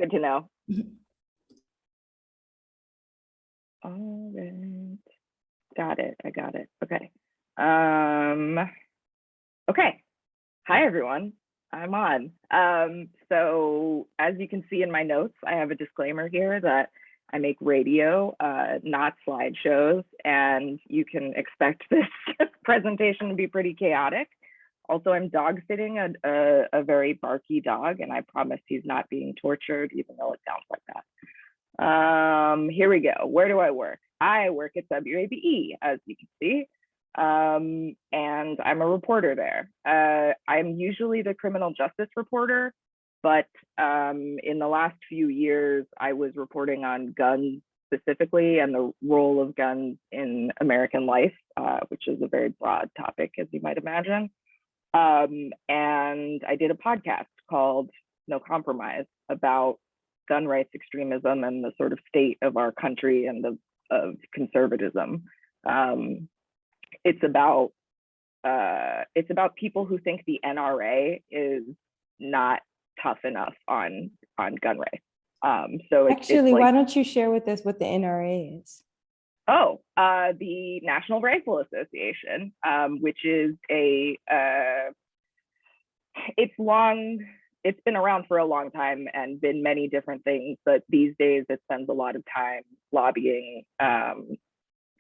Good to know. All right. Got it. I got it. Okay. Okay. Hi, everyone. I'm on. So as you can see in my notes, I have a disclaimer here that I make radio, not slideshows, and you can expect this presentation to be pretty chaotic. Also, I'm dog sitting a very barky dog, and I promise he's not being tortured, even though it sounds like that. Here we go. Where do I work? I work at WABE, as you can see, and I'm a reporter there. I'm usually the criminal justice reporter, but in the last few years, I was reporting on guns specifically and the role of guns in American life, which is a very broad topic, as you might imagine. And I did a podcast called No Compromise about gun rights extremism and the sort of state of our country and of conservatism. It's about people who think the NRA is not tough enough on gun rights. So Actually, it's like, why don't you share with us what the NRA is? Oh, the National Rifle Association, which is it's been around for a long time and been many different things, but these days it spends a lot of time lobbying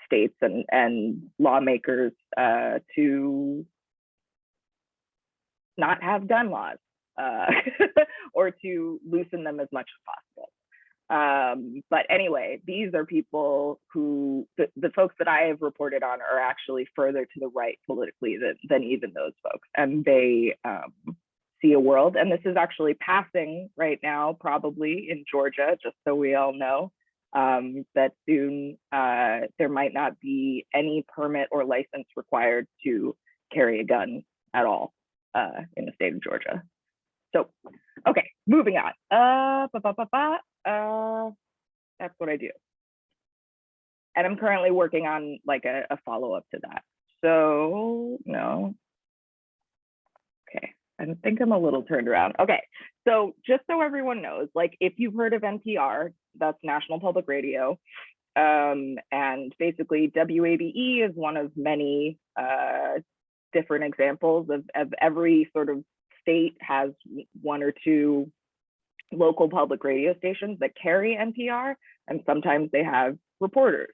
states and lawmakers to not have gun laws or to loosen them as much as possible. But anyway, these are people who, the folks that I have reported on are actually further to the right politically than even those folks. And they see a world, and this is actually passing right now, probably in Georgia, just so we all know, that soon there might not be any permit or license required to carry a gun at all in the state of Georgia. So, okay, moving on. That's what I do. And I'm currently working on like a follow-up to that. So, no. Okay, I think I'm a little turned around. Okay, so just so everyone knows, like if you've heard of NPR, that's National Public Radio. And basically WABE is one of many different examples of every sort of state has one or two local public radio stations that carry NPR, and sometimes they have reporters,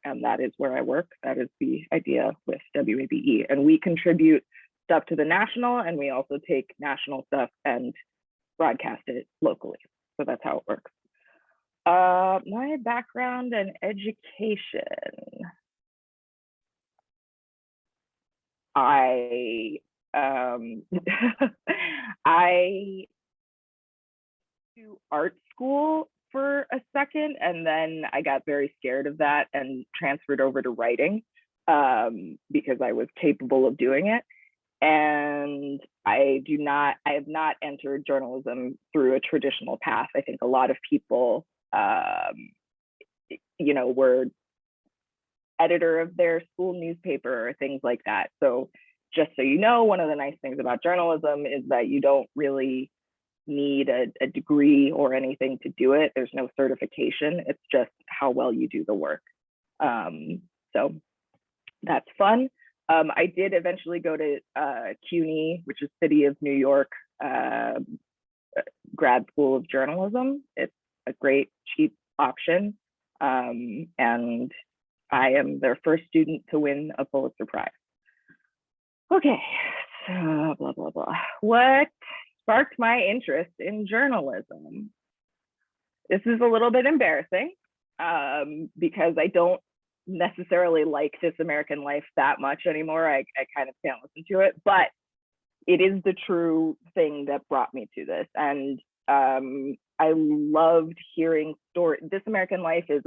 and that is where I work. That is the idea with WABE, and we contribute stuff to the national, and we also take national stuff and broadcast it locally. So that's how it works. My background and education. I to art school for a second, and then I got very scared of that and transferred over to writing because I was capable of doing it. And I have not entered journalism through a traditional path. I think a lot of people, were editor of their school newspaper or things like that. So just so you know, one of the nice things about journalism is that you don't really need a degree or anything to do it. There's no certification. It's just how well you do the work. So that's fun. I did eventually go to CUNY, which is City of New York grad school of journalism. It's a great, cheap option. And I am their first student to win a Pulitzer-Prize. Okay, so blah, blah, blah. What sparked my interest in journalism? This is a little bit embarrassing because I don't necessarily like This American Life that much anymore. I kind of can't listen to it, but it is the true thing that brought me to this. And I loved hearing stories. This American Life is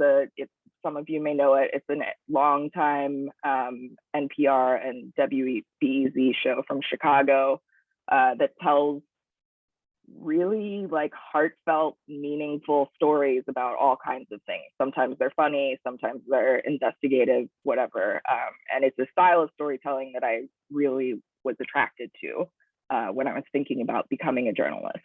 some of you may know it. It's a long time NPR and WBEZ show from Chicago that tells really like heartfelt, meaningful stories about all kinds of things. Sometimes they're funny, sometimes they're investigative, whatever. And it's a style of storytelling that I really was attracted to when I was thinking about becoming a journalist.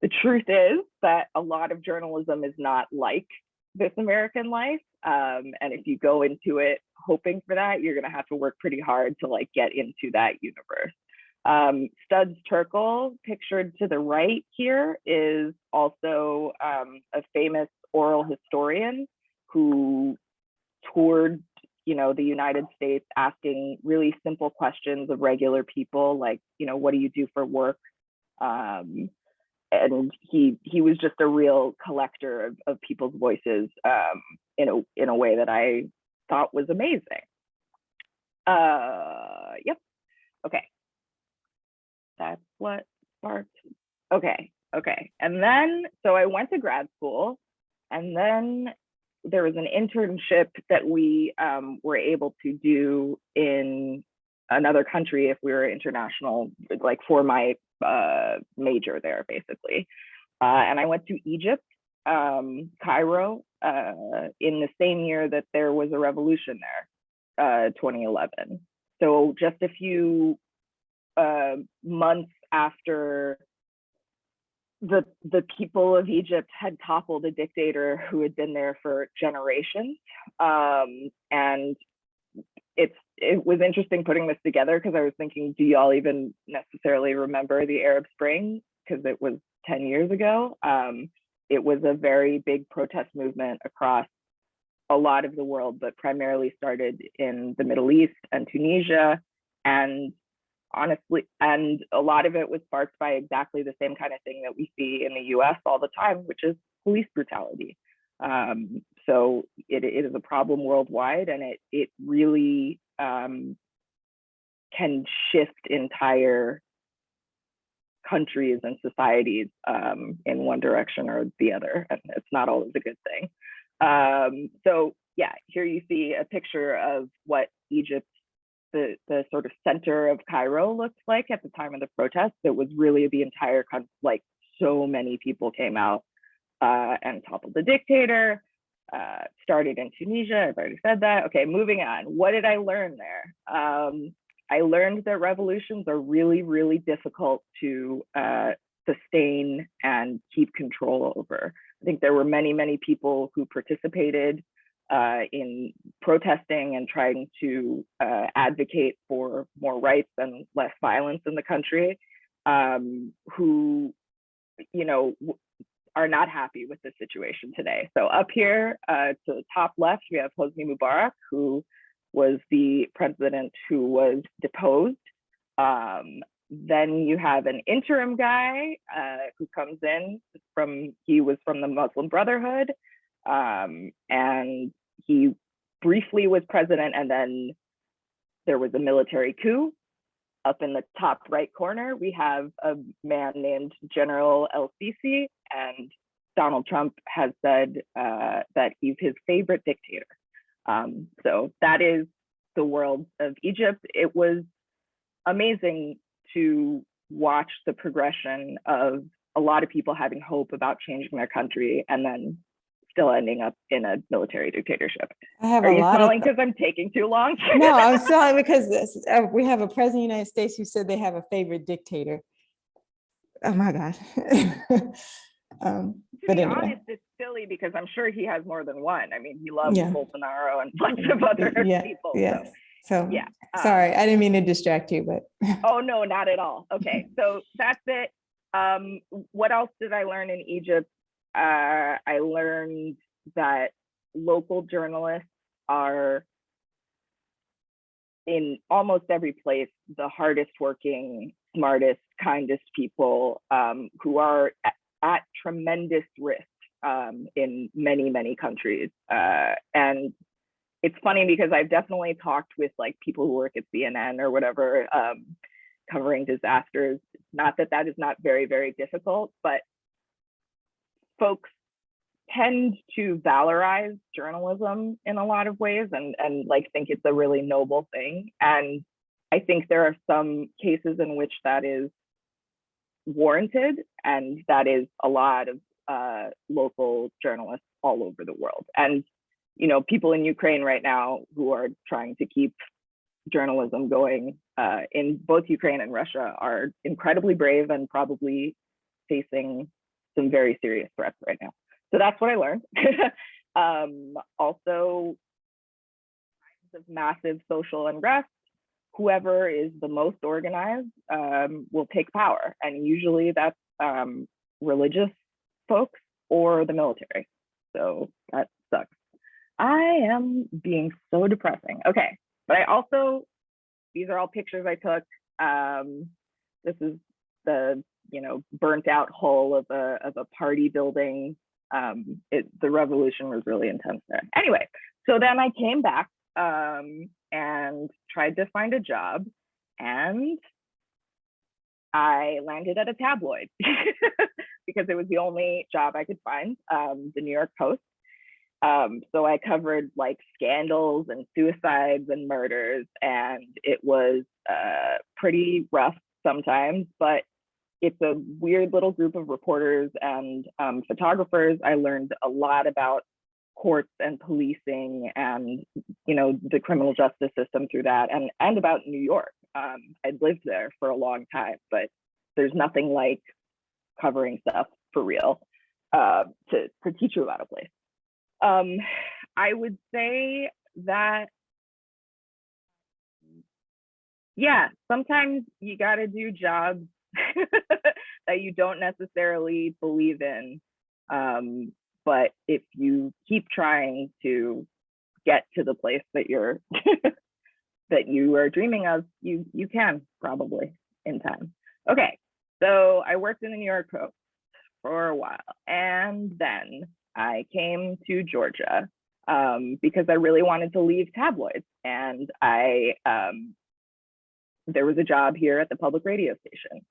The truth is that a lot of journalism is not like This American Life. And if you go into it hoping for that, you're going to have to work pretty hard to like get into that universe. Studs Terkel, pictured to the right here, is also a famous oral historian who toured, the United States, asking really simple questions of regular people, like, what do you do for work? And he was just a real collector of people's voices in a way that I thought was amazing. Yep. Okay. That's what sparked. Okay. And then, so I went to grad school, and then there was an internship that we were able to do in another country if we were international, like for my major there, basically. And I went to Egypt, Cairo, in the same year that there was a revolution there, 2011. So just a few months after the people of Egypt had toppled a dictator who had been there for generations. And it was interesting putting this together, because I was thinking, do y'all even necessarily remember the Arab Spring? Because it was 10 years ago. It was a very big protest movement across a lot of the world, but primarily started in the Middle East and Tunisia. And honestly, and a lot of it was sparked by exactly the same kind of thing that we see in the US all the time, which is police brutality. So it is a problem worldwide, and it really can shift entire countries and societies in one direction or the other, and it's not always a good thing. So yeah, here you see a picture of what Egypt, the sort of center of Cairo, looked like at the time of the protest. It was really the entire country, like so many people came out and toppled the dictator. Started in Tunisia, I've already said that. Okay, moving on. What did I learn there? I learned that revolutions are really, really difficult to sustain and keep control over. I think there were many, many people who participated in protesting and trying to advocate for more rights and less violence in the country, who, are not happy with the situation today. So up here to the top left, we have Hosni Mubarak, who was the president who was deposed. Then you have an interim guy who comes in he was from the Muslim Brotherhood, and he briefly was president, and then there was a military coup. Up in the top right corner, we have a man named General El-Sisi, and Donald Trump has said that he's his favorite dictator. So that is the world of Egypt. It was amazing to watch the progression of a lot of people having hope about changing their country and then still ending up in a military dictatorship. I have Are a you lot smiling of. because I'm taking too long? No, I'm sorry, because we have a president of the United States who said they have a favorite dictator. Oh my God. To But be anyway, honest, it's silly because I'm sure he has more than one. I mean, he loves yeah, Bolsonaro and bunch of other people. yeah. So yeah. sorry, I didn't mean to distract you, but Oh no, not at all. Okay, so that's it. What else did I learn in Egypt? I learned that local journalists are, in almost every place, the hardest working, smartest, kindest people, who are at tremendous risk in many, many countries. And it's funny because I've definitely talked with like people who work at CNN or whatever, covering disasters. Not that that is not very, very difficult, but folks tend to valorize journalism in a lot of ways and like think it's a really noble thing. And I think there are some cases in which that is warranted, and that is a lot of local journalists all over the world. And people in Ukraine right now who are trying to keep journalism going in both Ukraine and Russia are incredibly brave and probably facing some very serious threats right now. So that's what I learned. Also, of massive social unrest, whoever is the most organized will take power. And usually that's religious folks or the military. So that sucks. I am being so depressing. Okay, but I also, these are all pictures I took. This is the, you know, burnt out hull of a party building. The revolution was really intense there. Anyway, so then I came back and tried to find a job, and I landed at a tabloid because it was the only job I could find, the New York Post. So I covered like scandals and suicides and murders, and it was pretty rough sometimes, but it's a weird little group of reporters and photographers. I learned a lot about courts and policing and, you know, the criminal justice system through that, and about New York. I'd lived there for a long time, but there's nothing like covering stuff for real to teach you about a place. I would say that, yeah, sometimes you got to do jobs that you don't necessarily believe in. But if you keep trying to get to the place that you're that you are dreaming of, you can probably in time. Okay, so I worked in the New York Post for a while, and then I came to Georgia because I really wanted to leave tabloids, and there was a job here at the public radio station,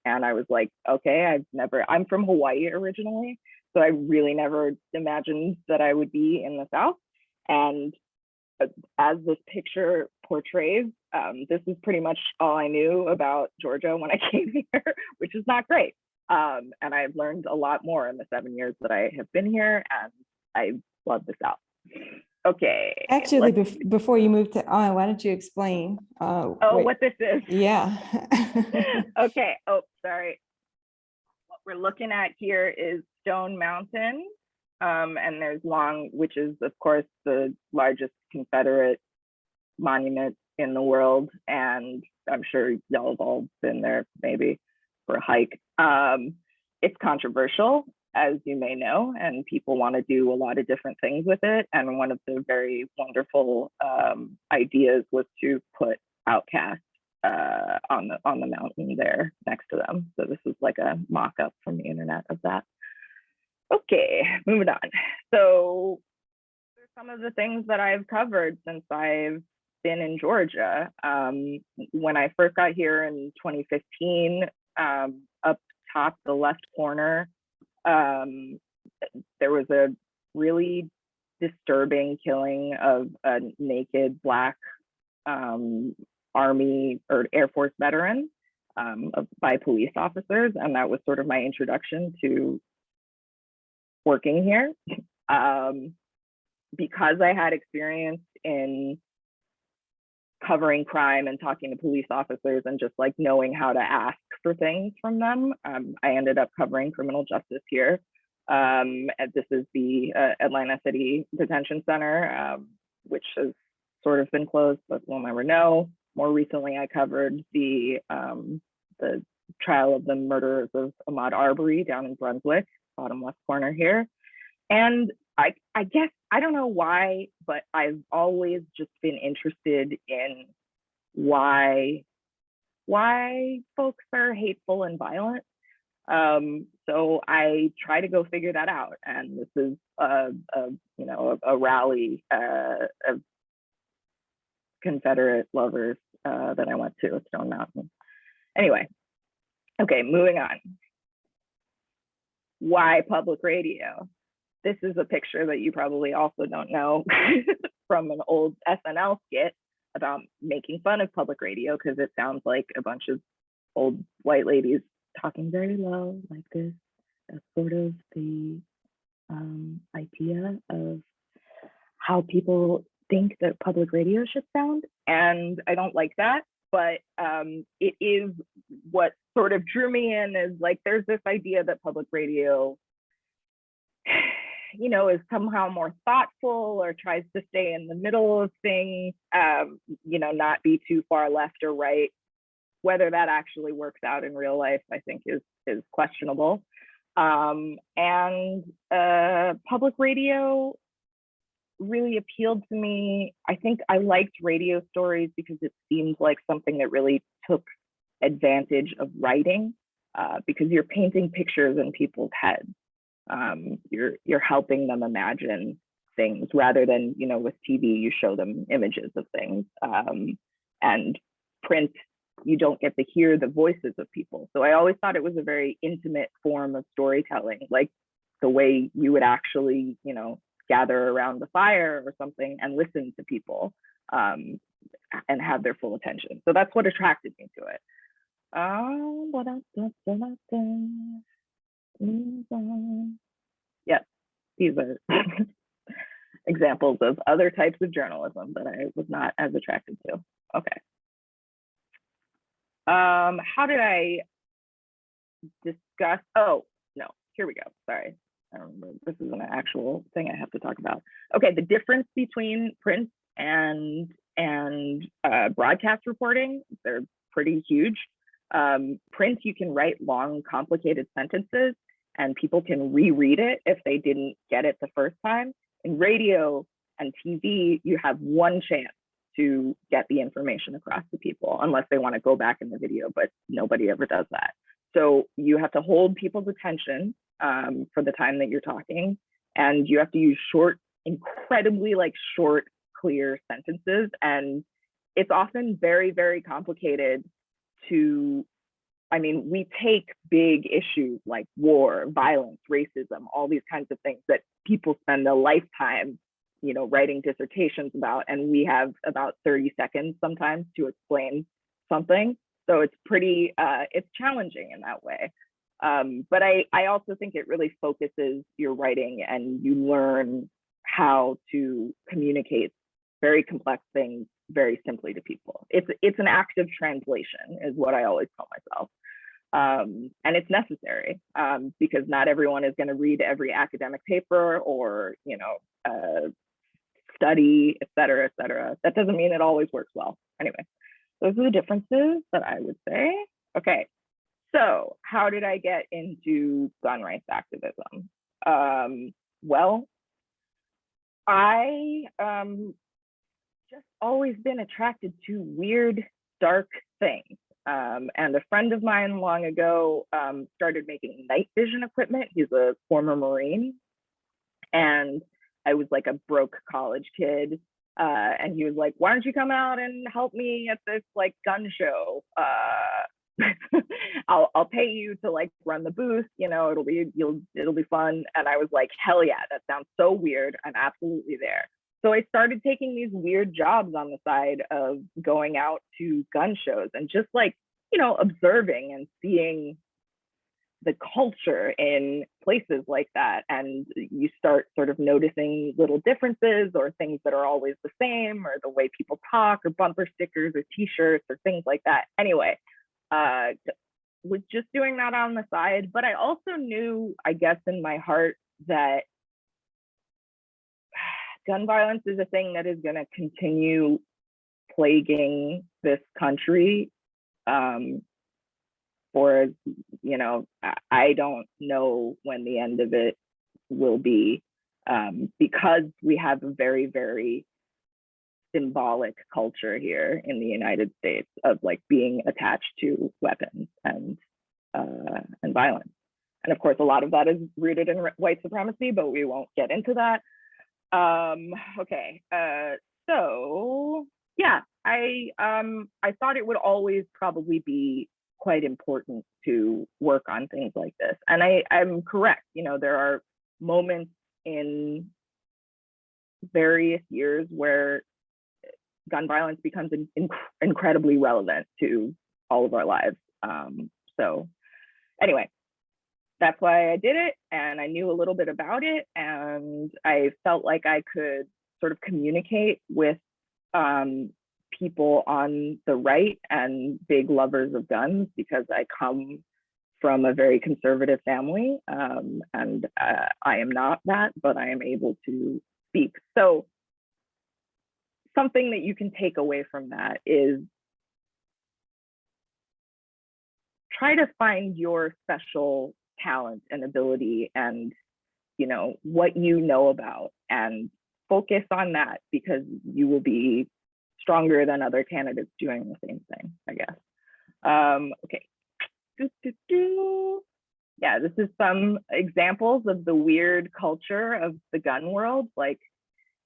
and I was like, okay, I'm from Hawaii originally, so I really never imagined that I would be in the South. And as this picture portrays, this is pretty much all I knew about Georgia when I came here, which is not great. And I've learned a lot more in the 7 years that I have been here, and I love the South. Okay. Actually, before you move to on, why don't you explain? What this is? Yeah. Okay. Oh, sorry. What we're looking at here is Stone Mountain, and there's which is of course the largest Confederate monument in the world, and I'm sure y'all have all been there maybe for a hike. It's controversial, as you may know, and people want to do a lot of different things with it. And one of the very wonderful ideas was to put outcasts on the mountain there next to them. So this is like a mock-up from the internet of that. Okay, moving on. So there's some of the things that I've covered since I've been in Georgia. When I first got here in 2015, up top, the left corner, there was a really disturbing killing of a naked Black Army or Air Force veteran by police officers. And that was sort of my introduction to working here. Because I had experience in covering crime and talking to police officers and just like knowing how to ask for things from them, I ended up covering criminal justice here. And this is the Atlanta City Detention Center, which has sort of been closed, but we'll never know. More recently, I covered the trial of the murderers of Ahmaud Arbery down in Brunswick, bottom left corner here. And I guess, I don't know why, but I've always just been interested in why folks are hateful and violent. So I try to go figure that out. And this is a rally of Confederate lovers that I went to at Stone Mountain. Anyway, okay, moving on. Why public radio? This is a picture that you probably also don't know from an old SNL skit about making fun of public radio, because it sounds like a bunch of old white ladies talking very low like this. That's sort of the idea of how people think that public radio should sound. And I don't like that, but it is what sort of drew me in is like, there's this idea that public radio, you know, is somehow more thoughtful or tries to stay in the middle of things, you know, not be too far left or right. Whether that actually works out in real life, I think is questionable. And public radio really appealed to me. I think I liked radio stories because it seemed like something that really took advantage of writing, because you're painting pictures in people's heads. You're helping them imagine things rather than, you know, with TV, you show them images of things. And print, you don't get to hear the voices of people. So I always thought it was a very intimate form of storytelling, like the way you would actually, you know, gather around the fire or something and listen to people, and have their full attention. So that's what attracted me to it. Yes, these are examples of other types of journalism that I was not as attracted to. Okay. How did I discuss? Oh, no, here we go. Sorry. I don't remember. This is an actual thing I have to talk about. Okay, the difference between print and broadcast reporting, they're pretty huge. Print, you can write long, complicated sentences and people can reread it if they didn't get it the first time. In radio and TV, you have one chance to get the information across to people, unless they want to go back in the video, but nobody ever does that. So you have to hold people's attention for the time that you're talking, and you have to use short, incredibly like short, clear sentences. And it's often very, very complicated to, I mean, we take big issues like war, violence, racism, all these kinds of things that people spend a lifetime, you know, writing dissertations about, and we have about 30 seconds sometimes to explain something. So it's pretty, it's challenging in that way. But I also think it really focuses your writing, and you learn how to communicate very complex things very simply to people. It's an active translation is what I always tell myself. And it's necessary, because not everyone is going to read every academic paper or, you know, study, et cetera, et cetera. That doesn't mean it always works well. Anyway, those are the differences that I would say. Okay, so how did I get into gun rights activism? Well, I just always been attracted to weird, dark things. And a friend of mine long ago started making night vision equipment. He's a former Marine. And I was like a broke college kid. And he was like, why don't you come out and help me at this like gun show? I'll pay you to like run the booth, you know, it'll be fun. And I was like, hell yeah, that sounds so weird. I'm absolutely there. So I started taking these weird jobs on the side of going out to gun shows and just like, you know, observing and seeing the culture in places like that. And you start sort of noticing little differences or things that are always the same, or the way people talk, or bumper stickers or t-shirts or things like that. Anyway, was just doing that on the side. But I also knew, I guess, in my heart that gun violence is a thing that is going to continue plaguing this country for, you know, I don't know when the end of it will be, because we have a very, very symbolic culture here in the United States of like being attached to weapons and violence. And of course, a lot of that is rooted in white supremacy, but we won't get into that. Okay, so yeah, I thought it would always probably be quite important to work on things like this. And I'm correct, you know, there are moments in various years where gun violence becomes incredibly relevant to all of our lives. So anyway, that's why I did it, and I knew a little bit about it, and I felt like I could sort of communicate with people on the right and big lovers of guns because I come from a very conservative family, and I am not that, but I am able to speak. So something that you can take away from that is try to find your special talent and ability and, you know, what you know about, and focus on that, because you will be stronger than other candidates doing the same thing, I guess. Okay. Yeah, this is some examples of the weird culture of the gun world. Like,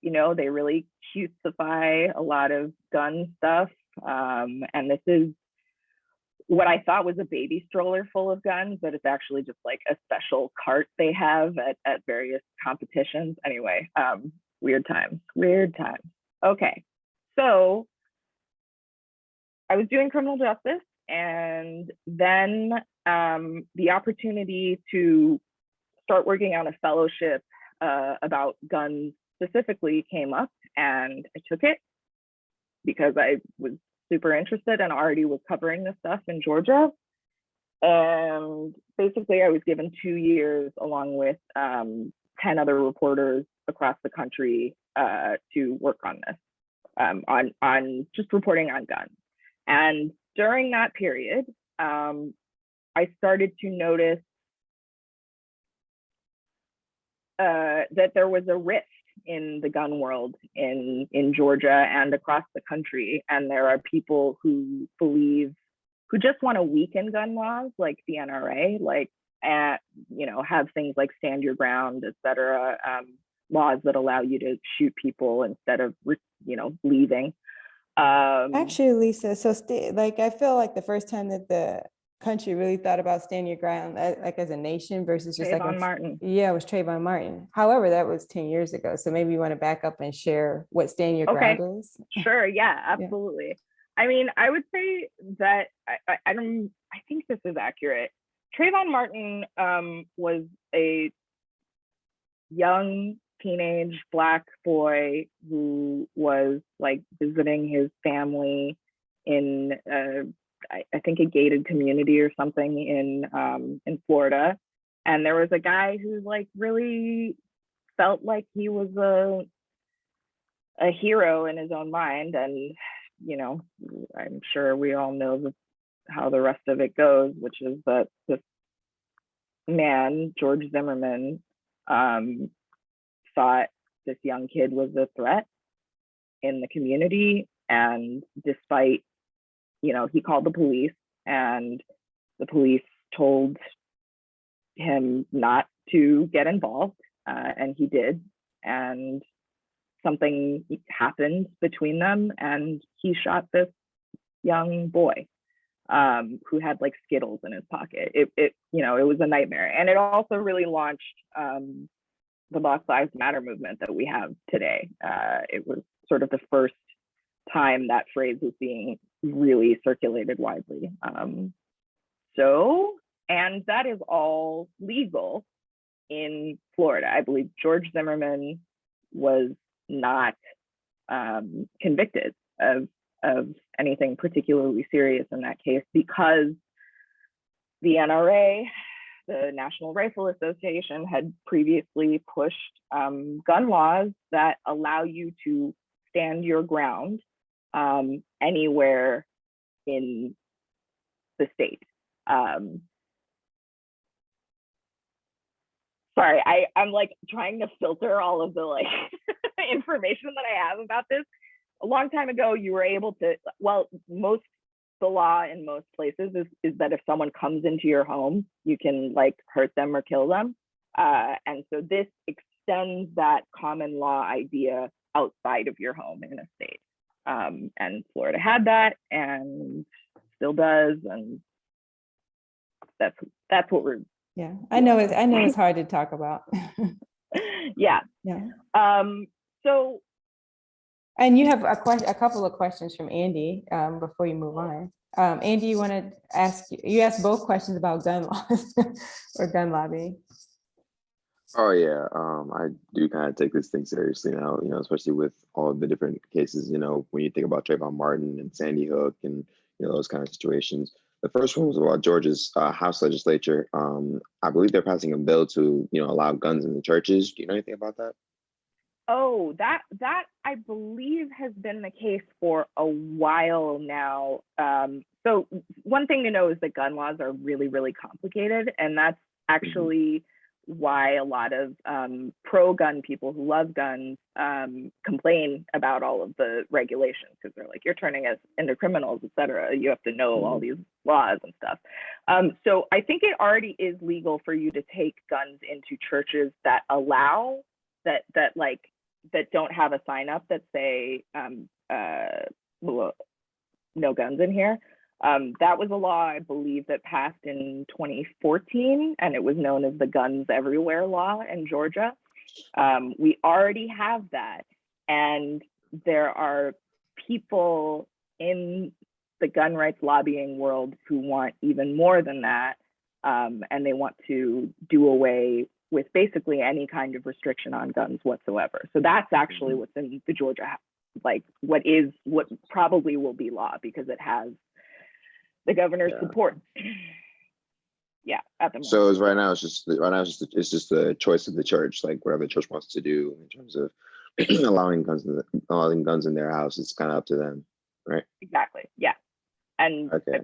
you know, they really cutesify a lot of gun stuff. And this is what I thought was a baby stroller full of guns, but it's actually just like a special cart they have at various competitions. Anyway, weird times, weird times. Okay, so I was doing criminal justice, and then the opportunity to start working on a fellowship about guns specifically came up, and I took it because I was super interested and already was covering this stuff in Georgia. And basically I was given 2 years along with 10 other reporters across the country to work on this, on just reporting on guns. And during that period, I started to notice that there was a rift in the gun world in Georgia and across the country. And there are people who just want to weaken gun laws like the NRA, like, you know, have things like stand your ground, et cetera, laws that allow you to shoot people instead of, you know, leaving. Actually, Lisa, so like, I feel like the first time that the country really thought about stand your ground, like as a nation versus just like Martin. Yeah, it was Trayvon Martin. However, that was 10 years ago. So maybe you want to back up and share what stand your ground is. Sure. Yeah, absolutely. Yeah. I mean, I would say that I think this is accurate. Trayvon Martin was a young teenage Black boy who was like visiting his family in I think a gated community or something in Florida. And there was a guy who like really felt like he was a hero in his own mind. And, you know, I'm sure we all know how the rest of it goes, which is that this man, George Zimmerman, thought this young kid was a threat in the community. And despite, you know, he called the police, and the police told him not to get involved, and he did. And something happened between them, and he shot this young boy who had like Skittles in his pocket. It you know, it was a nightmare. And it also really launched the Black Lives Matter movement that we have today. It was sort of the first time that phrase was being really circulated widely. And that is all legal in Florida. I believe George Zimmerman was not convicted of anything particularly serious in that case, because the NRA, the National Rifle Association, had previously pushed gun laws that allow you to stand your ground anywhere in the state. Sorry, I'm like trying to filter all of the like information that I have about this. A long time ago, you were able to, well, the law in most places is that if someone comes into your home, you can like hurt them or kill them. And so this extends that common law idea outside of your home in a state. And Florida had that and still does. And that's what we're. Yeah, I know it's hard to talk about. Yeah. So. And you have a couple of questions from Andy before you move on. Andy, you want to ask, you asked both questions about gun laws or gun lobbying. Oh yeah, I do kind of take this thing seriously now, especially with all of the different cases, when you think about Trayvon Martin and Sandy Hook and, those kind of situations. The first one was about Georgia's House legislature. I believe they're passing a bill to, allow guns in the churches. Do you know anything about that? Oh, that I believe has been the case for a while now. So one thing to know is that gun laws are really, really complicated, and that's actually why a lot of pro-gun people who love guns complain about all of the regulations, because they're like, you're turning us into criminals, et cetera. You have to know all these laws and stuff. So I think it already is legal for you to take guns into churches that allow that don't have a sign up that say no guns in here. That was a law, I believe, that passed in 2014, and it was known as the Guns Everywhere law in Georgia. We already have that, and there are people in the gun rights lobbying world who want even more than that, and they want to do away with basically any kind of restriction on guns whatsoever. So that's actually what's in the Georgia, like what probably will be law, because it has the governor's support. Yeah, at the moment. So it's just the choice of the church, like whatever the church wants to do in terms of allowing guns in their house. It's kind of up to them, right? Exactly. Yeah, and okay.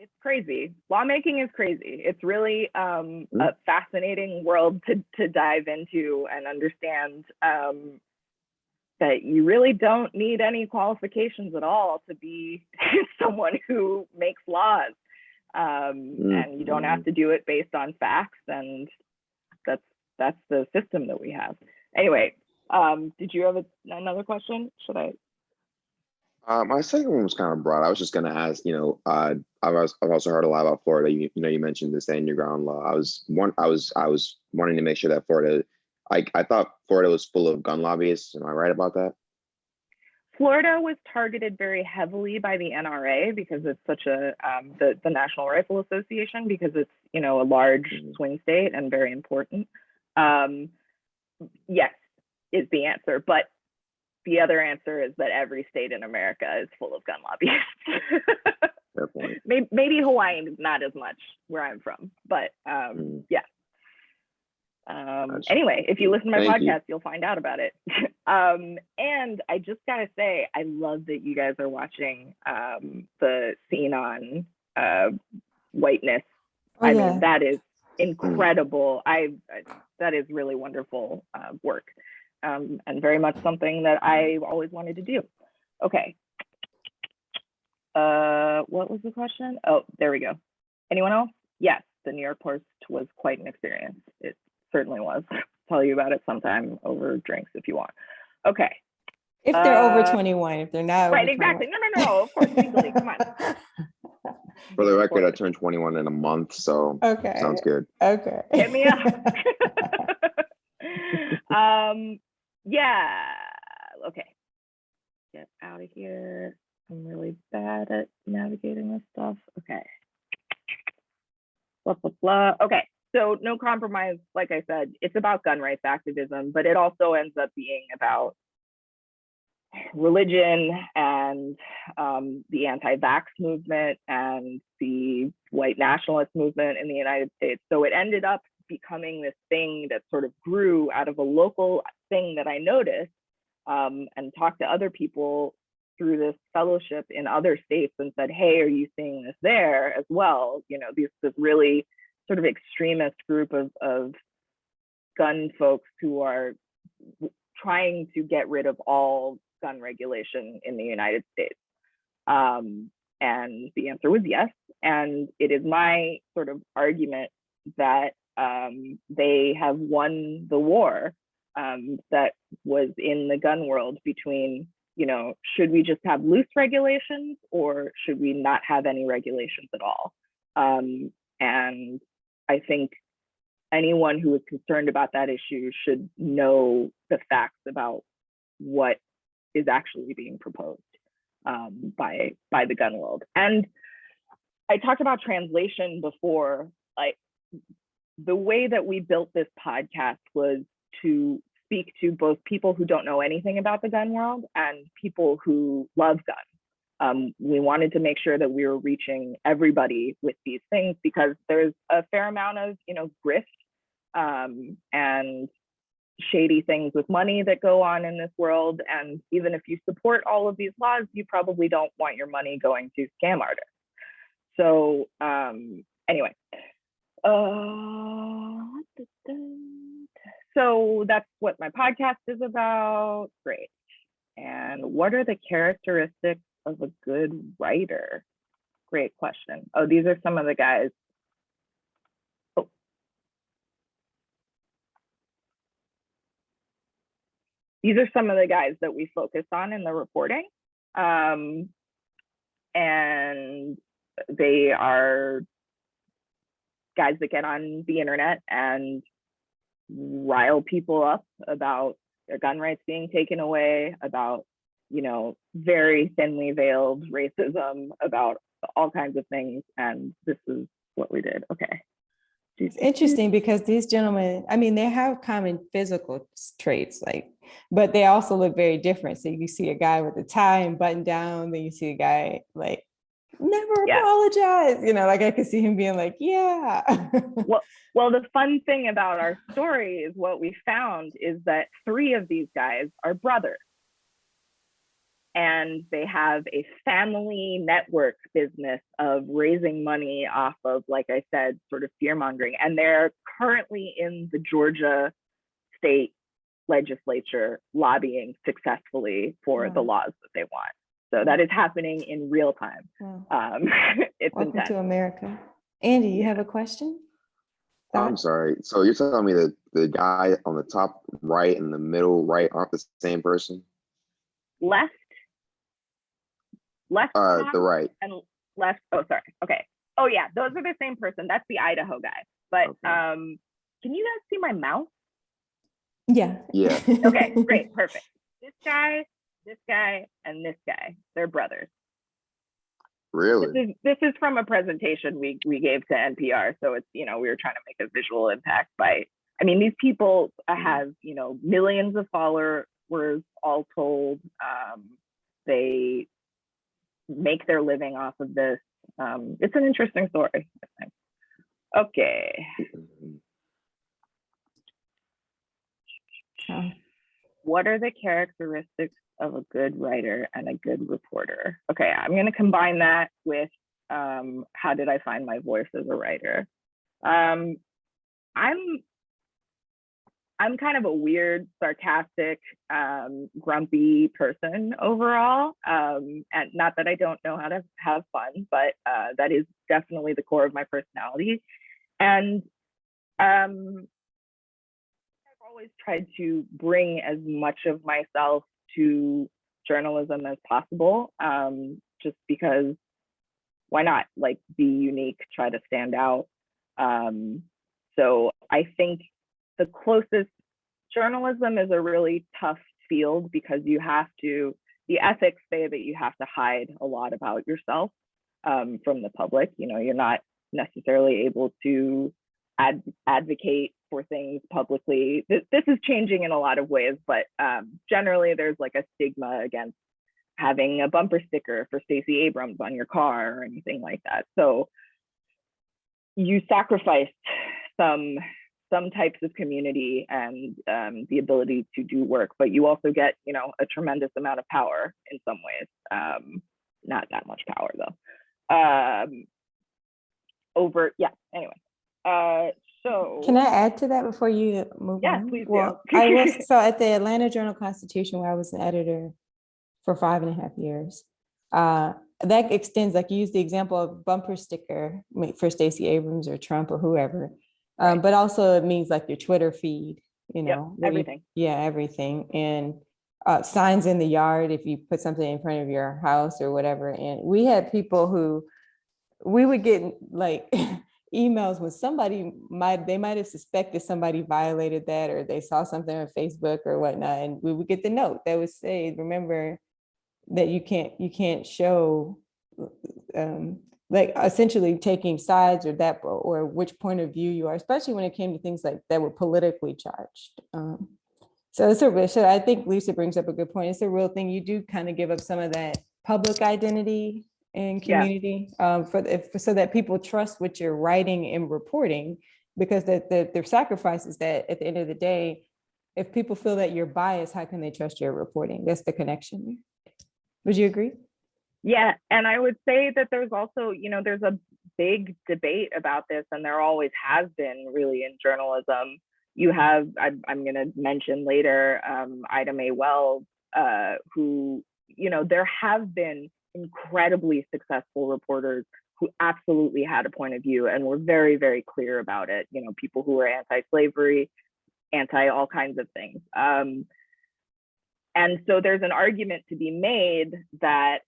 It's crazy. Lawmaking is crazy. It's really a fascinating world to dive into and understand that you really don't need any qualifications at all to be someone who makes laws. And you don't have to do it based on facts. And that's the system that we have. Anyway, did you have another question? Should I? My second one was kind of broad. I was just going to ask, I've also heard a lot about Florida. You mentioned the stand your ground law. I was wanting to make sure that Florida, I thought Florida was full of gun lobbyists. Am I right about that? Florida was targeted very heavily by the NRA because it's such the National Rifle Association, because it's, a large swing state and very important. Yes, is the answer. But the other answer is that every state in America is full of gun lobbyists. Fair point. Maybe Hawaii, not as much where I'm from, but yeah. Anyway, if you listen to my podcast, you'll find out about it. And I just gotta say, I love that you guys are watching the scene on whiteness. I mean, that is incredible. That is really wonderful work. And very much something that I always wanted to do. Okay. What was the question? Oh, there we go. Anyone else? Yes, the New York Post was quite an experience. It certainly was. I'll tell you about it sometime over drinks if you want. Okay. If they're over 21, if they're not right, over exactly. 21. No, of course, legally. Come on. For the record, I turned 21 in a month, so sounds good. Okay. Hit me up. Yeah. Okay. Get out of here. I'm really bad at navigating this stuff. Okay. Blah, blah, blah. Okay. So no compromise, like I said, it's about gun rights activism, but it also ends up being about religion and the anti-vax movement and the white nationalist movement in the United States. So it ended up becoming this thing that sort of grew out of a local thing that I noticed and talked to other people through this fellowship in other states and said, hey, are you seeing this there as well? This really sort of extremist group of gun folks who are trying to get rid of all gun regulation in the United States. And the answer was yes. And it is my sort of argument that they have won the war that was in the gun world between, should we just have loose regulations or should we not have any regulations at all? And I think anyone who is concerned about that issue should know the facts about what is actually being proposed by the gun world. And I talked about translation before. Like, the way that we built this podcast was to speak to both people who don't know anything about the gun world and people who love guns. We wanted to make sure that we were reaching everybody with these things because there's a fair amount of, grift and shady things with money that go on in this world. And even if you support all of these laws, you probably don't want your money going to scam artists. So anyway, so that's what my podcast is about. Great. And what are the characteristics of a good writer? Great question. Oh, these are some of the guys. Oh. These are some of the guys that we focus on in the reporting. And they are guys that get on the internet and rile people up about their gun rights being taken away, about, very thinly veiled racism, about all kinds of things. And this is what we did. Okay. It's interesting because these gentlemen, they have common physical traits, but they also look very different. So you see a guy with a tie and button down, then you see a guy never apologize. I could see him being yeah. Well, the fun thing about our story is what we found is that 3 of these guys are brothers. And they have a family network business of raising money off of, like I said, sort of fear mongering. And they're currently in the Georgia state legislature lobbying successfully for the laws that they want. So that is happening in real time. It's Welcome intense. to America. Andy, you have a question? I'm sorry. So you're telling me that the guy on the top right and the middle right aren't the same person? Left, the right and left. Oh, sorry. Okay. Oh yeah, those are the same person. That's the Idaho guy. But okay. Can you guys see my mouse? Yeah. Yeah. Okay, great, perfect. This guy, and this guy, they're brothers. Really? This is from a presentation we gave to NPR. So it's, we were trying to make a visual impact by, these people have, millions of followers all told. They make their living off of this. It's an interesting story, I think. Okay. What are the characteristics of a good writer and a good reporter? Okay, I'm going to combine that with how did I find my voice as a writer? I'm kind of a weird, sarcastic, grumpy person overall. And not that I don't know how to have fun, but that is definitely the core of my personality. And I've always tried to bring as much of myself to journalism as possible, just because why not? Be unique, try to stand out. So I think the closest, journalism is a really tough field because the ethics say that you have to hide a lot about yourself from the public. You're not necessarily able to advocate for things publicly. This is changing in a lot of ways, but generally there's a stigma against having a bumper sticker for Stacey Abrams on your car or anything like that. So you sacrificed some types of community and the ability to do work, but you also get, a tremendous amount of power in some ways. Not that much power though. Anyway. So can I add to that before you move on? Yes, please do. Well, so at the Atlanta Journal-Constitution, where I was an editor for 5.5 years, that extends, you use the example of bumper sticker for Stacey Abrams or Trump or whoever. Right. But also it means your Twitter feed, everything. Everything. And signs in the yard, if you put something in front of your house or whatever. And we had people who we would get emails when somebody might have suspected somebody violated that, or they saw something on Facebook or whatnot. And we would get the note that would say, remember that you can't show like essentially taking sides or which point of view you are, especially when it came to things like that were politically charged. So I think Lisa brings up a good point. It's a real thing. You do kind of give up some of that public identity and community so that people trust what you're writing and reporting, because their sacrifice is that at the end of the day, if people feel that you're biased, how can they trust your reporting? That's the connection. Would you agree? Yeah, and I would say that there's also, there's a big debate about this, and there always has been really in journalism. You have, I'm going to mention later, Ida Mae Wells, who, there have been incredibly successful reporters who absolutely had a point of view and were very, very clear about it. People who were anti-slavery, anti all kinds of things. And so there's an argument to be made that,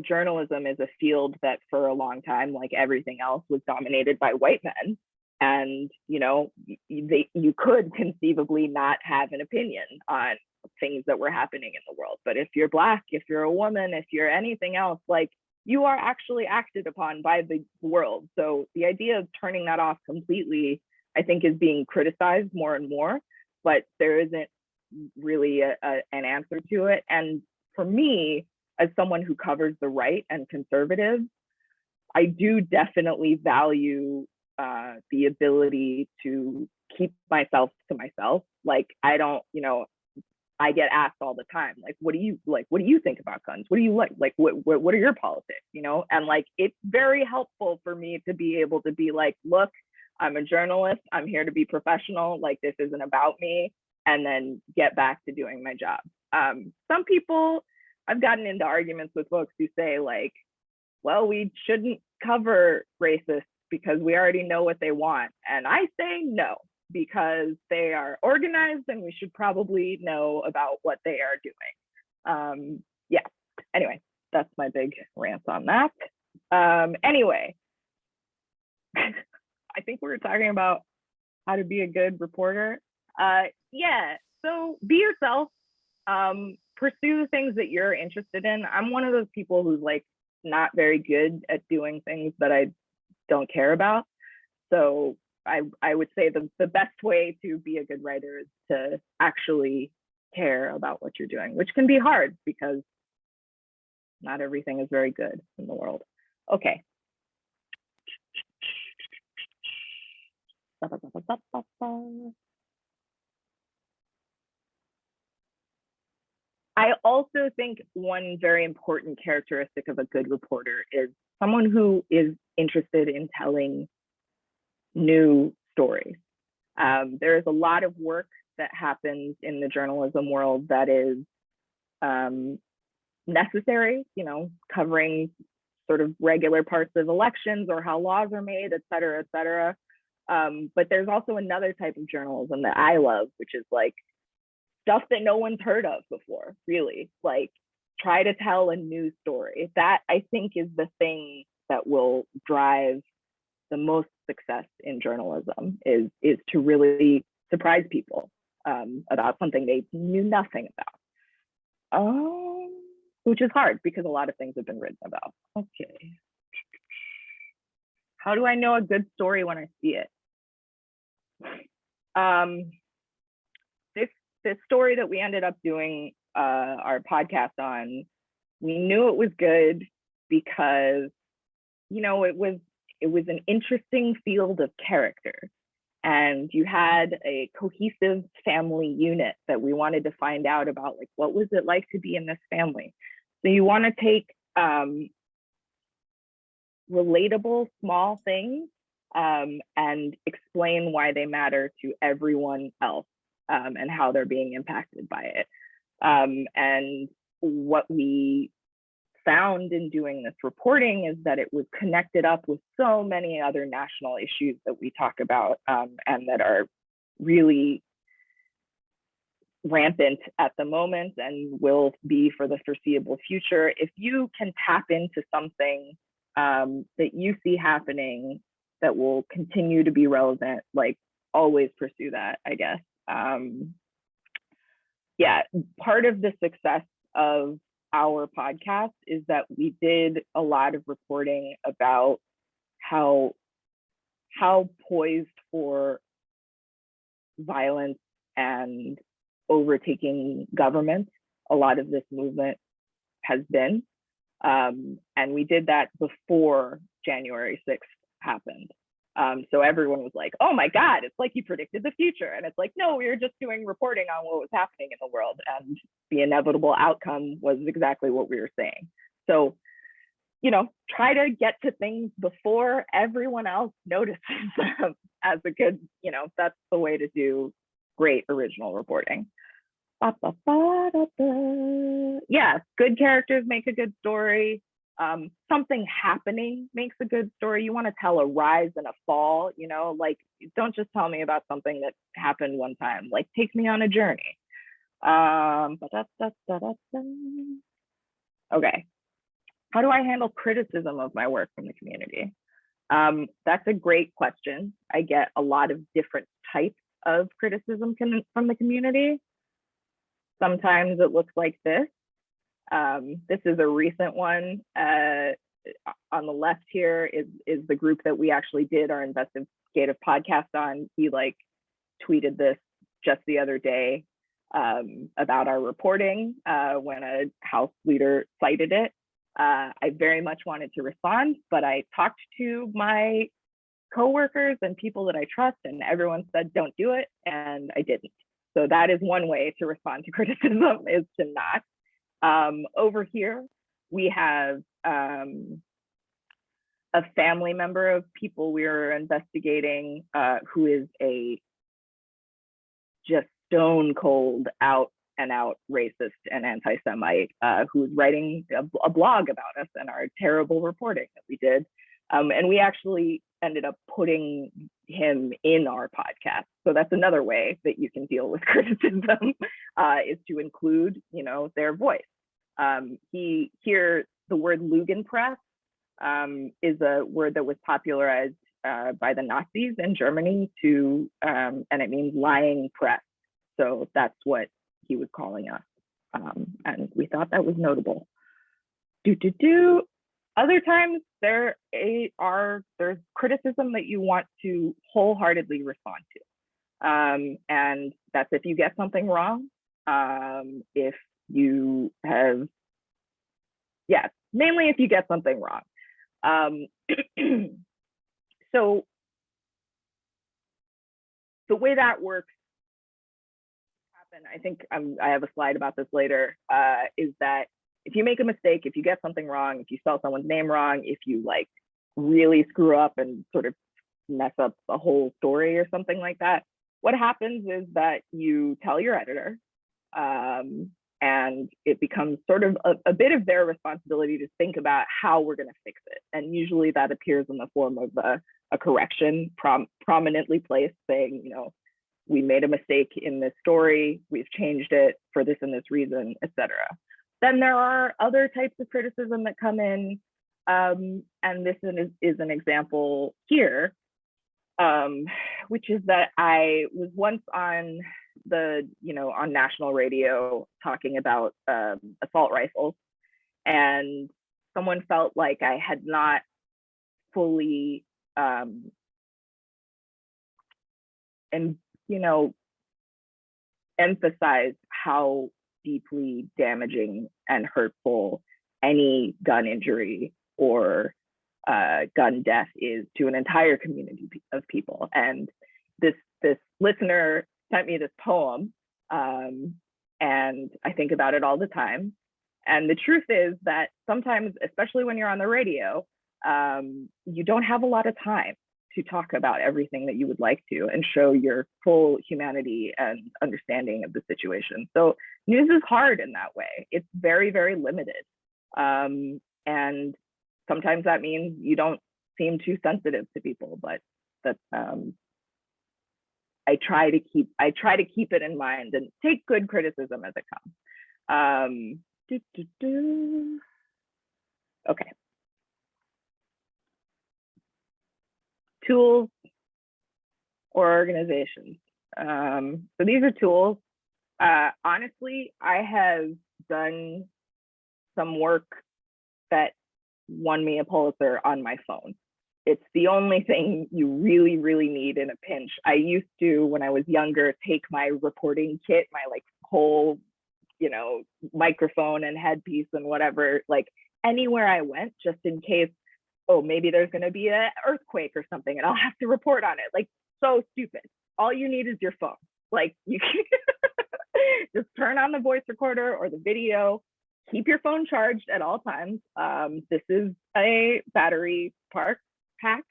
journalism is a field that for a long time, like everything else, was dominated by white men. And, you could conceivably not have an opinion on things that were happening in the world. But if you're Black, if you're a woman, if you're anything else, like, you are actually acted upon by the world. So the idea of turning that off completely, I think, is being criticized more and more, but there isn't really an answer to it. And for me, as someone who covers the right and conservative, I do definitely value the ability to keep myself to myself. Like, I don't, I get asked all the time, like, what do you think about guns? What do you like? Like, what are your politics? And like, it's very helpful for me to be able to be like, look, I'm a journalist. I'm here to be professional. Like, this isn't about me. And then get back to doing my job. Some people, I've gotten into arguments with folks who say, like, well, we shouldn't cover racists because we already know what they want. And I say no, because they are organized and we should probably know about what they are doing. Yeah, anyway, that's my big rant on that. Anyway, I think we were talking about how to be a good reporter. Yeah, so be yourself, pursue the things that you're interested in. I'm one of those people who's like not very good at doing things that I don't care about. So I would say the best way to be a good writer is to actually care about what you're doing, which can be hard because not everything is very good in the world. Okay. I also think one very important characteristic of a good reporter is someone who is interested in telling new stories. There is a lot of work that happens in the journalism world that is necessary, covering sort of regular parts of elections or how laws are made, et cetera, et cetera. But there's also another type of journalism that I love, which is like stuff that no one's heard of before, really. Like, try to tell a new story. That, I think, is the thing that will drive the most success in journalism, is to really surprise people about something they knew nothing about. Which is hard because a lot of things have been written about. Okay. How do I know a good story when I see it? This story that we ended up doing our podcast on, we knew it was good because, it was an interesting field of character, and you had a cohesive family unit that we wanted to find out about, like, what was it like to be in this family? So you want to take relatable small things and explain why they matter to everyone else and how they're being impacted by it. And what we found in doing this reporting is that it was connected up with so many other national issues that we talk about and that are really rampant at the moment and will be for the foreseeable future. If you can tap into something that you see happening that will continue to be relevant, like, always pursue that, I guess. Yeah, part of the success of our podcast is that we did a lot of reporting about how poised for violence and overtaking government a lot of this movement has been. And we did that before January 6th happened. So everyone was like, oh my God, it's like you predicted the future. And it's like, no, we were just doing reporting on what was happening in the world. And the inevitable outcome was exactly what we were saying. So, you know, try to get to things before everyone else notices them as a good, you know, that's the way to do great original reporting. Yeah, good characters make a good story. Something happening makes a good story. You want to tell a rise and a fall, you know, like don't just tell me about something that happened one time, like take me on a journey. Okay, how do I handle criticism of my work from the community? That's a great question. I get a lot of different types of criticism from the community. Sometimes it looks like this. This is a recent one. On the left here is the group that we actually did our investigative podcast on. He like tweeted this just the other day about our reporting when a House leader cited it. I very much wanted to respond, but I talked to my coworkers and people that I trust, and everyone said, don't do it, and I didn't. So that is one way to respond to criticism, is to not. Over here, we have a family member of people we were investigating who is a just stone cold out and out racist and anti-Semite who's writing a blog about us and our terrible reporting that we did. And we actually ended up putting him in our podcast. So that's another way that you can deal with criticism, is to include, you know, their voice. Here, the word Lugenpress is a word that was popularized by the Nazis in Germany and it means lying press. So that's what he was calling us. And we thought that was notable. Other times there's criticism that you want to wholeheartedly respond to. And that's if you get something wrong, if you have, yeah, mainly if you get something wrong. So the way that works, I think I have a slide about this later, is that if you make a mistake, if you get something wrong, if you spell someone's name wrong, if you like really screw up and sort of mess up the whole story or something like that, what happens is that you tell your editor, and it becomes sort of a bit of their responsibility to think about how we're going to fix it. And usually that appears in the form of a correction prominently placed, saying, you know, we made a mistake in this story, we've changed it for this and this reason, etc. Then there are other types of criticism that come in, and this is an example here, which is that I was once on on national radio talking about assault rifles, and someone felt like I had not fully emphasized how deeply damaging and hurtful any gun injury or gun death is to an entire community of people. And this listener sent me this poem, and I think about it all the time. And the truth is that sometimes, especially when you're on the radio, you don't have a lot of time to talk about everything that you would like to and show your full humanity and understanding of the situation. So news is hard in that way. It's very, very limited. And sometimes that means you don't seem too sensitive to people, but that I try to keep it in mind and take good criticism as it comes. Okay. Tools or organizations. So these are tools. Honestly, I have done some work that won me a Pulitzer on my phone. It's the only thing you really, really need in a pinch. I used to, when I was younger, take my reporting kit, my like whole, you know, microphone and headpiece and whatever, like anywhere I went, just in case, oh, maybe there's going to be an earthquake or something and I'll have to report on it. Like, so stupid. All you need is your phone. Like, you can just turn on the voice recorder or the video, keep your phone charged at all times. This is a battery pack.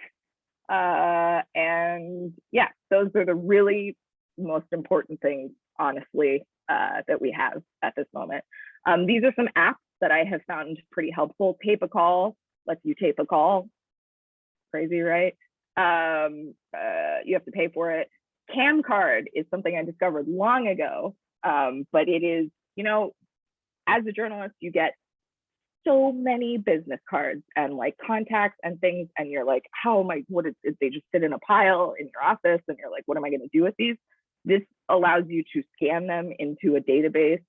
And yeah, those are the really most important things, honestly, that we have at this moment. These are some apps that I have found pretty helpful. Tape a Call lets you tape a call. Crazy, right? You have to pay for it. Camcard is something I discovered long ago, but it is, you know, as a journalist, you get so many business cards and like contacts and things, and you're like, how am I, what is it? They just sit in a pile in your office and you're like, what am I going to do with these? This allows you to scan them into a database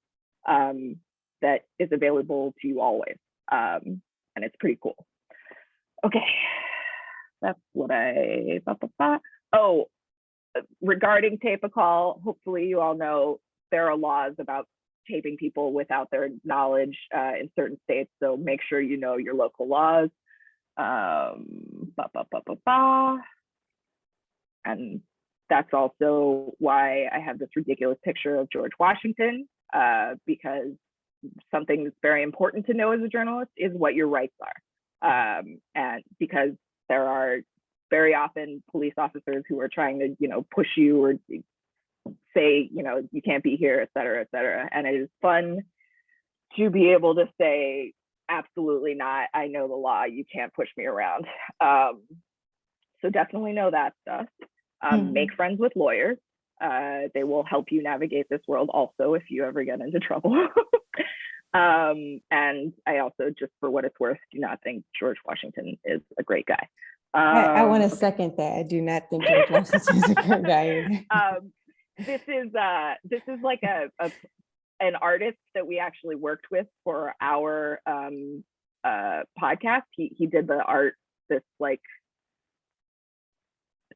that is available to you always. And it's pretty cool. Okay, that's what I thought. Oh, regarding tape a call, hopefully you all know there are laws about taping people without their knowledge in certain states. So make sure you know your local laws. And that's also why I have this ridiculous picture of George Washington, because something that's very important to know as a journalist is what your rights are. And because there are very often police officers who are trying to, you know, push you or say, you know, you can't be here, et cetera, et cetera. And it is fun to be able to say, absolutely not, I know the law, you can't push me around. So definitely know that stuff. Make friends with lawyers. They will help you navigate this world also if you ever get into trouble. And I also, just for what it's worth, do not think George Washington is a great guy. I want to second that. I do not think George Washington is a good guy. This is like an artist that we actually worked with for our podcast. He did the art, this like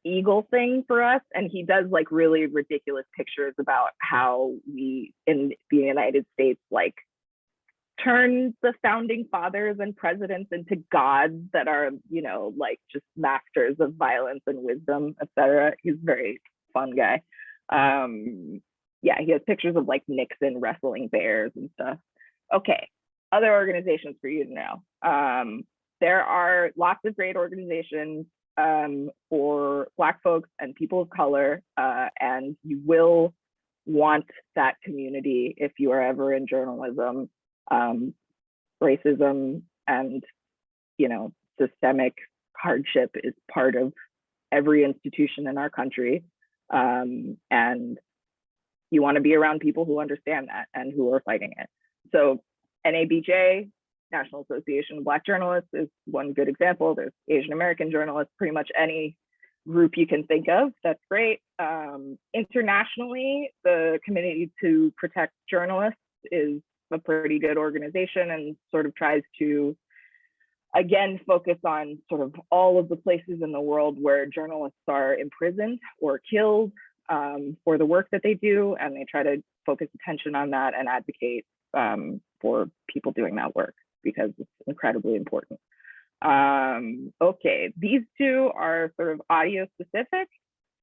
eagle thing for us, and he does like really ridiculous pictures about how we in the United States like turn the founding fathers and presidents into gods that are, you know, like just masters of violence and wisdom, etc. He's a very fun guy. Yeah, he has pictures of like Nixon wrestling bears and stuff. Okay, other organizations for you to know. There are lots of great organizations for Black folks and people of color, and you will want that community if you are ever in journalism. Racism and, you know, systemic hardship is part of every institution in our country. And you want to be around people who understand that and who are fighting it. So NABJ, National Association of Black Journalists, is one good example. There's Asian American journalists, pretty much any group you can think of. That's great. Internationally, the Committee to Protect Journalists is a pretty good organization and sort of tries to, again, focus on sort of all of the places in the world where journalists are imprisoned or killed for the work that they do. And they try to focus attention on that and advocate for people doing that work because it's incredibly important. Okay, these two are sort of audio specific.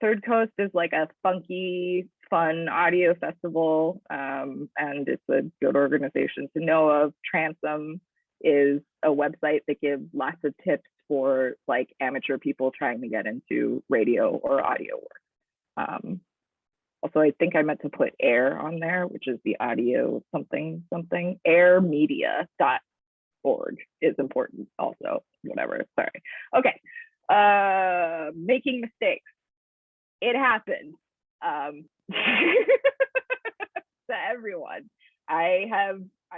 Third Coast is like a funky, fun audio festival, and it's a good organization to know of. Transom is a website that gives lots of tips for like amateur people trying to get into radio or audio work. Also, I think I meant to put AIR on there, which is the audio something, airmedia.org is important also, whatever, sorry. Okay, making mistakes. It happens to everyone. I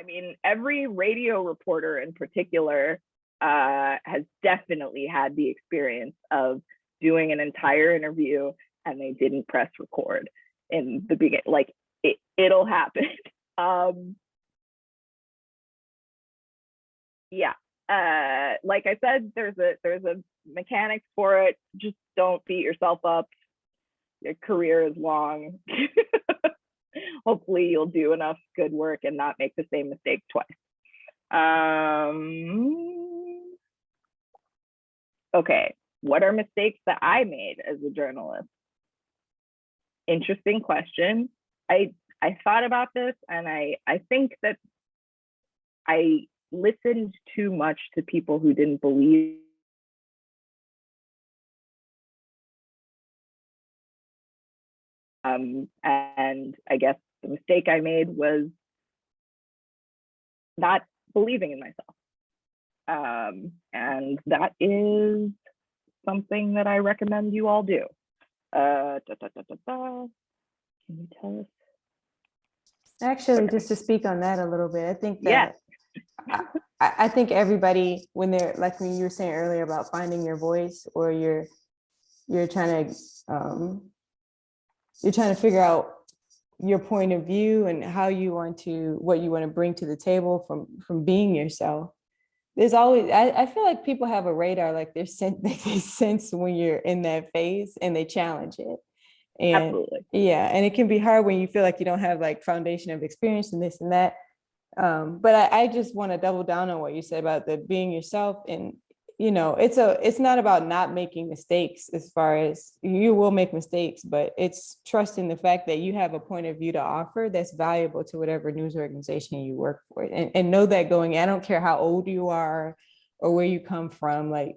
mean, every radio reporter in particular has definitely had the experience of doing an entire interview and they didn't press record in the beginning. Like it'll happen. yeah. Like I said, there's a mechanics for it. Just don't beat yourself up. Your career is long. Hopefully you'll do enough good work and not make the same mistake twice. Okay, what are mistakes that I made as a journalist? Interesting question. I thought about this, and I think that I listened too much to people who didn't believe. And I guess the mistake I made was not believing in myself. And that is something that I recommend you all do. Can you tell us? Actually, Okay. just to speak on that a little bit, I think Yeah. that I think everybody, when they're like when you were saying earlier about finding your voice, or you're trying to figure out your point of view and how you want to, what you want to bring to the table from being yourself. There's always, I feel like people have a radar, like they sense when you're in that phase and they challenge it. And Absolutely. yeah, and it can be hard when you feel like you don't have like foundation of experience and this and that. But I just want to double down on what you said about the being yourself. And it's not about not making mistakes, as far as you will make mistakes, but it's trusting the fact that you have a point of view to offer that's valuable to whatever news organization you work for, and know that going, I don't care how old you are or where you come from, like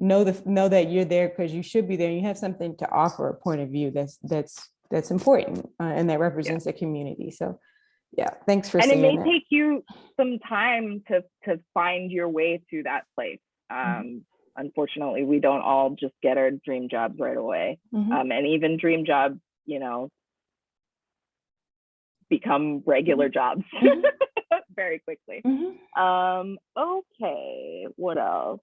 know that you're there because you should be there. You have something to offer, a point of view that's important, and that represents a community. So yeah, thanks for And it saying may that. take you some time to find your way to that place. Unfortunately, we don't all just get our dream jobs right away. And even dream jobs, become regular jobs very quickly. Okay, what else?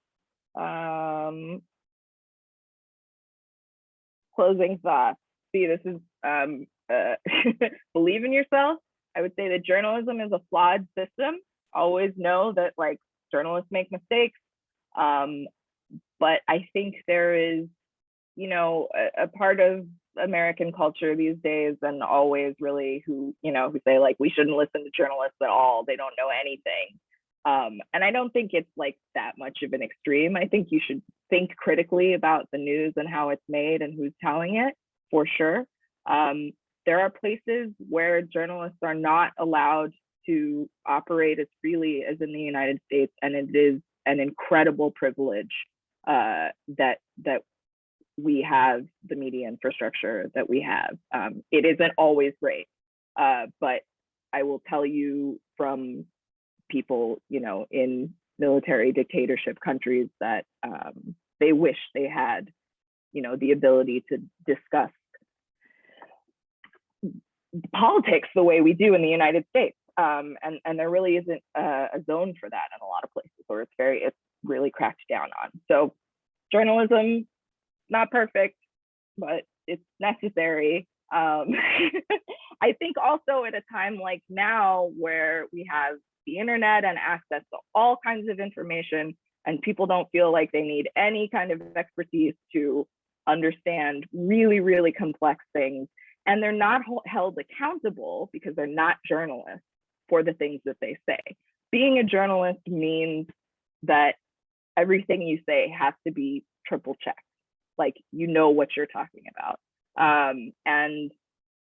Closing thoughts. See, this is believe in yourself. I would say that journalism is a flawed system. Always know that like journalists make mistakes. But I think there is, a part of American culture these days, and always really, who say like we shouldn't listen to journalists at all. They don't know anything. And I don't think it's like that much of an extreme. I think you should think critically about the news and how it's made and who's telling it, for sure. There are places where journalists are not allowed to operate as freely as in the United States, and it is an incredible privilege that we have the media infrastructure that we have. It isn't always great, but I will tell you from people, in military dictatorship countries that they wish they had, the ability to discuss politics the way we do in the United States. And there really isn't a zone for that in a lot of places, or it's really cracked down on. So journalism, not perfect, but it's necessary. I think also at a time like now, where we have the internet and access to all kinds of information, and people don't feel like they need any kind of expertise to understand really, really complex things. And they're not held accountable because they're not journalists for the things that they say. Being a journalist means that everything you say has to be triple checked, like what you're talking about. And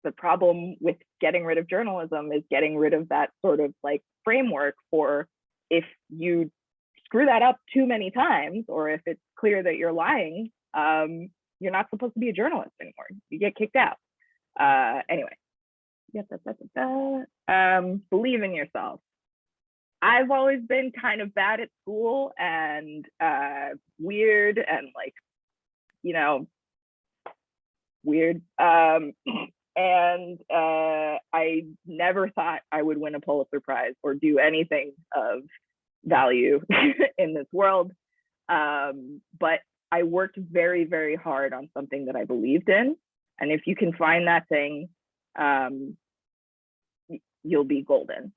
the problem with getting rid of journalism is getting rid of that sort of like framework for, if you screw that up too many times, or if it's clear that you're lying, you're not supposed to be a journalist anymore. You get kicked out. Anyway, believe in yourself. I've always been kind of bad at school and weird and like, weird. And I never thought I would win a Pulitzer-Prize or do anything of value in this world. But I worked very, very hard on something that I believed in. And if you can find that thing, you'll be golden.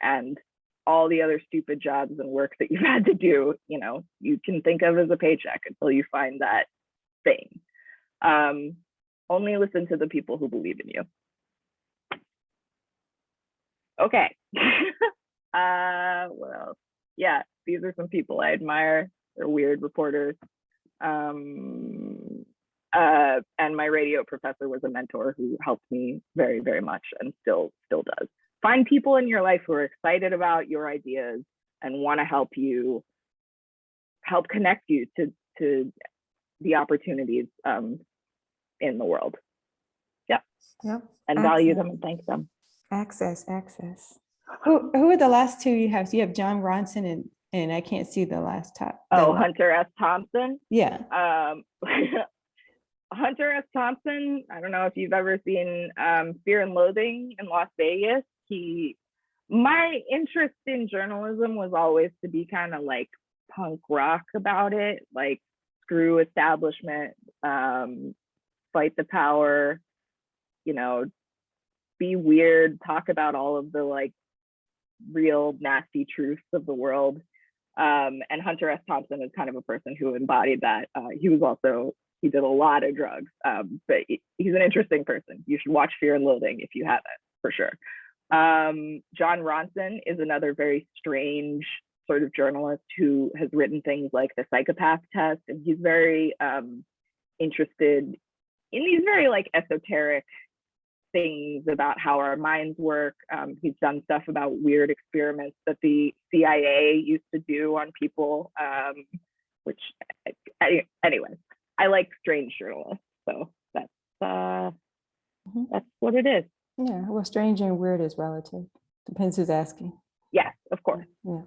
And all the other stupid jobs and work that you've had to do, you know, you can think of as a paycheck until you find that thing. Only listen to the people who believe in you. Okay. What else? Yeah, these are some people I admire. They're weird reporters. And my radio professor was a mentor who helped me very, very much and still does. Find people in your life who are excited about your ideas and want to help connect you to the opportunities in the world. Yeah. Yep. And value them and thank them. Access. Who are the last two you have? So you have John Ronson and I can't see the last top. Hunter S. Thompson. Yeah. Hunter S. Thompson, I don't know if you've ever seen Fear and Loathing in Las Vegas. My interest in journalism was always to be kind of like punk rock about it, like screw establishment, fight the power, you know, be weird, talk about all of the like real nasty truths of the world. And Hunter S. Thompson is kind of a person who embodied that. He did a lot of drugs, but he's an interesting person. You should watch Fear and Loathing if you haven't, for sure. John Ronson is another very strange sort of journalist who has written things like The Psychopath Test, and he's very interested in these very like esoteric things about how our minds work. He's done stuff about weird experiments that the CIA used to do on people, which anyway, I like strange journalists, so that's what it is. Yeah, well, strange and weird is relative. Depends who's asking. Yes, of course. Yeah.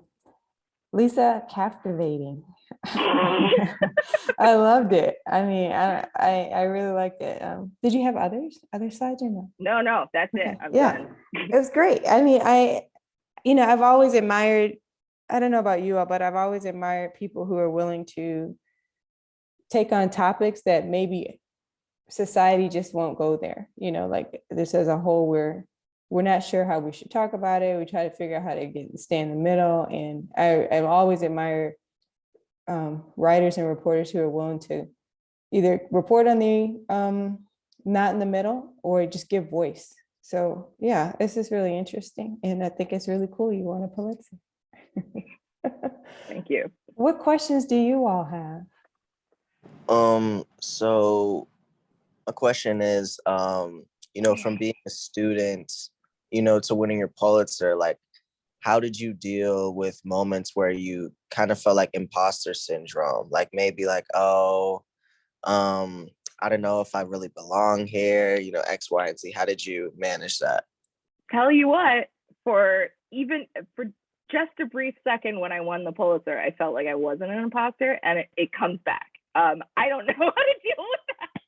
Lisa, captivating. I loved it. I mean, I really liked it. Did you have other slides or no? No, that's Okay. it. I'm Yeah, done. it was great. I mean, I've always admired, I don't know about you all, but I've always admired people who are willing to take on topics that maybe society just won't go there. You know, like this as a whole, we're not sure how we should talk about it. We try to figure out how to stay in the middle. And I've always admired writers and reporters who are willing to either report on the not in the middle or just give voice. So yeah, this is really interesting. And I think it's really cool you won a Pulitzer. Thank you. What questions do you all have? So a question is, from being a student, to winning your Pulitzer, like, how did you deal with moments where you kind of felt like imposter syndrome? Like maybe like, I don't know if I really belong here, X, Y, and Z. How did you manage that? Tell you what, for just a brief second when I won the Pulitzer, I felt like I wasn't an imposter, and it comes back. I don't know how to deal with that.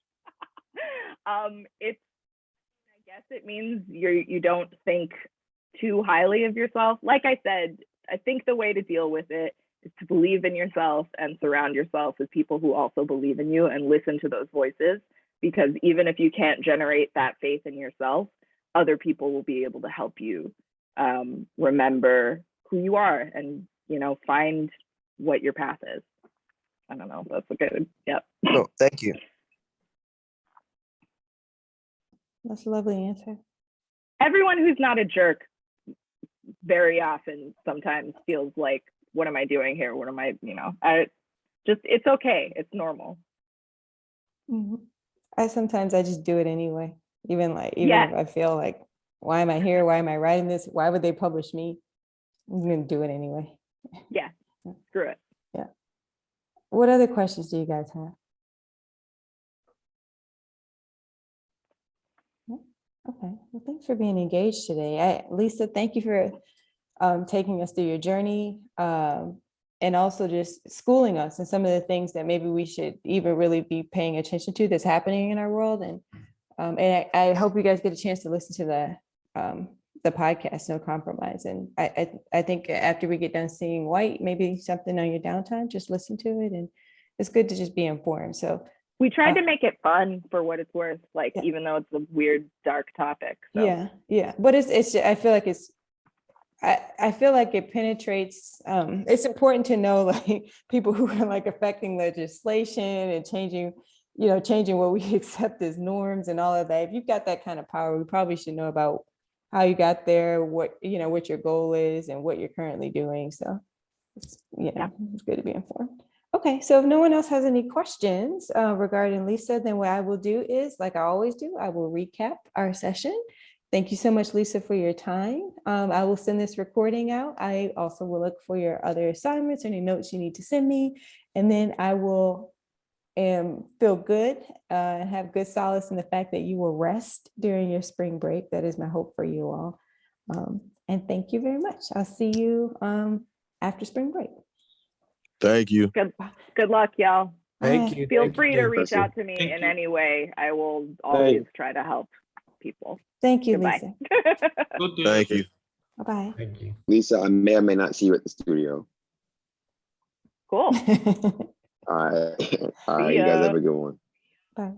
I guess it means you don't think too highly of yourself. Like I said, I think the way to deal with it is to believe in yourself and surround yourself with people who also believe in you and listen to those voices, because even if you can't generate that faith in yourself, other people will be able to help you remember who you are and, find what your path is. I don't know. That's a good, yep. Oh, thank you. That's a lovely answer. Everyone who's not a jerk very often sometimes feels like, what am I doing here? What am I, it's okay. It's normal. Mm-hmm. I just do it anyway. Even if I feel like, why am I here? Why am I writing this? Why would they publish me? I'm going to do it anyway. Yeah, screw it. Yeah. What other questions do you guys have? Okay, well, thanks for being engaged today. Lisa, thank you for taking us through your journey and also just schooling us in some of the things that maybe we should even really be paying attention to that's happening in our world. And I hope you guys get a chance to listen to the podcast, No Compromise. And I think after we get done seeing White, maybe something on your downtime, just listen to it. And it's good to just be informed. So we tried to make it fun for what it's worth, even though it's a weird, dark topic. So. Yeah. But it's I feel like I feel like it penetrates, it's important to know like people who are like affecting legislation and changing what we accept as norms and all of that. If you've got that kind of power, we probably should know about how you got there, what your goal is and what you're currently doing. So it's good to be informed. Okay, so if no one else has any questions regarding Lisa, then what I will do is, like I always do, I will recap our session. Thank you so much, Lisa, for your time. I will send this recording out. I also will look for your other assignments, any notes you need to send me, and then I will feel good and have good solace in the fact that you will rest during your spring break. That is my hope for you all. And thank you very much. I'll see you after spring break. Thank you. Good luck, y'all. Thank you. Feel Thank free you. to reach out to me Thank in you. any way. I will always try to help people. Thank you, Goodbye. Lisa. Good day. Thank you. Bye-bye. Thank you. Lisa, I may or may not see you at the studio. Cool. All right. All right. See You guys ya. have a good one. Bye.